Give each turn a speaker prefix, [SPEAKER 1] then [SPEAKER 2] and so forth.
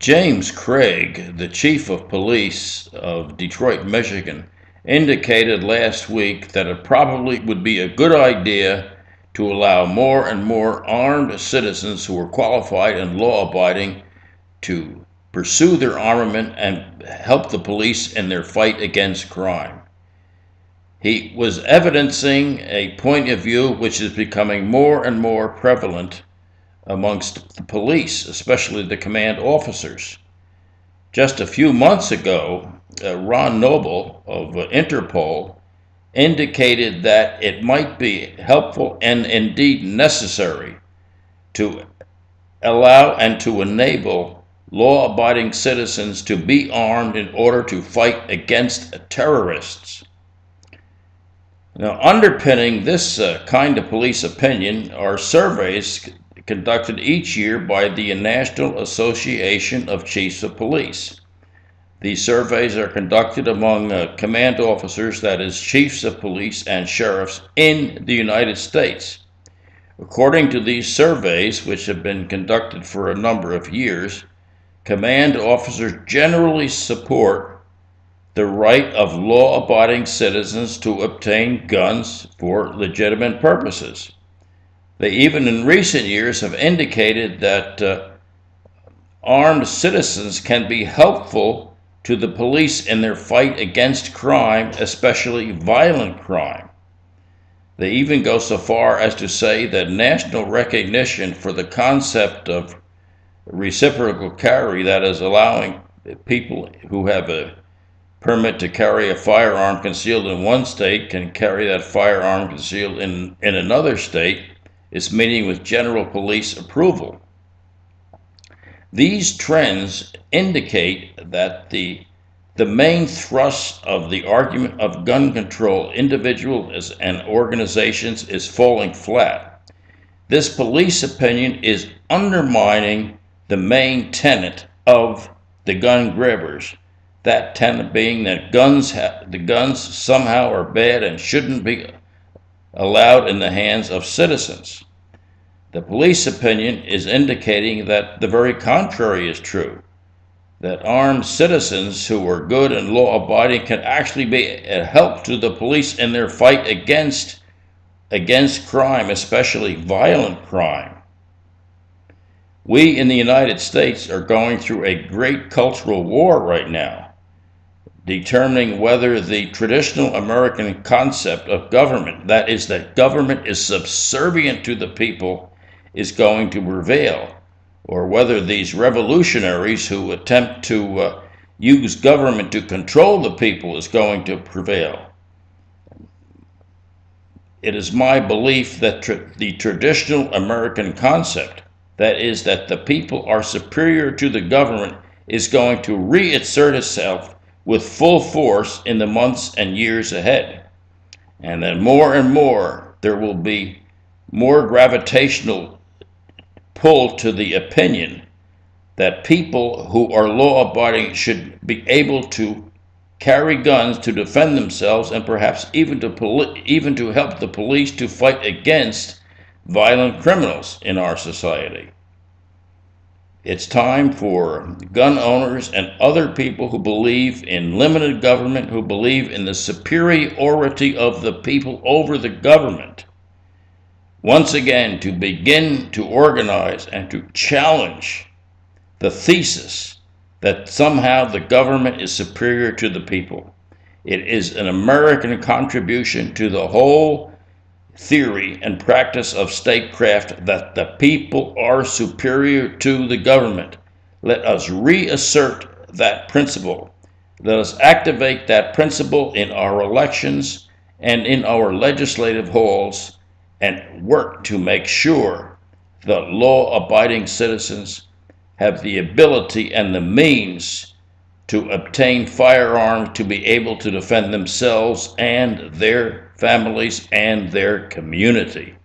[SPEAKER 1] James Craig, the chief of police of Detroit, Michigan, indicated last week that it probably would be a good idea to allow more and more armed citizens who are qualified and law-abiding to pursue their armament and help the police in their fight against crime. He was evidencing a point of view which is becoming more and more prevalent amongst the police, especially the command officers. Just a few months ago, Ron Noble of Interpol indicated that it might be helpful and indeed necessary to allow and to enable law-abiding citizens to be armed in order to fight against terrorists. Now, underpinning this kind of police opinion are surveys conducted each year by the National Association of Chiefs of Police. These surveys are conducted among command officers, that is, chiefs of police and sheriffs in the United States. According to these surveys, which have been conducted for a number of years, command officers generally support the right of law-abiding citizens to obtain guns for legitimate purposes. They even in recent years have indicated that armed citizens can be helpful to the police in their fight against crime, especially violent crime. They even go so far as to say that national recognition for the concept of reciprocal carry, that is, allowing people who have a permit to carry a firearm concealed in one state can carry that firearm concealed in another state, is meeting with general police approval. These trends indicate that the main thrust of the argument of gun control, individuals and organizations, is falling flat. This police opinion is undermining the main tenet of the gun grabbers, that tenet being that the guns somehow are bad and shouldn't be allowed in the hands of citizens. The police opinion is indicating that the very contrary is true, that armed citizens who are good and law-abiding can actually be a help to the police in their fight against crime, especially violent crime. We in the United States are going through a great cultural war right now, determining whether the traditional American concept of government, that is, that government is subservient to the people, is going to prevail, or whether these revolutionaries who attempt to use government to control the people is going to prevail. It is my belief that the traditional American concept, that is, that the people are superior to the government, is going to reassert itself with full force in the months and years ahead. And then more and more there will be more gravitational pull to the opinion that people who are law-abiding should be able to carry guns to defend themselves and perhaps even to help the police to fight against violent criminals in our society. It's time for gun owners and other people who believe in limited government, who believe in the superiority of the people over the government, once again to begin to organize and to challenge the thesis that somehow the government is superior to the people. It is an American contribution to the whole theory and practice of statecraft that the people are superior to the government. Let us reassert that principle. Let us activate that principle in our elections and in our legislative halls and work to make sure that law-abiding citizens have the ability and the means to obtain firearms to be able to defend themselves and their families and their community.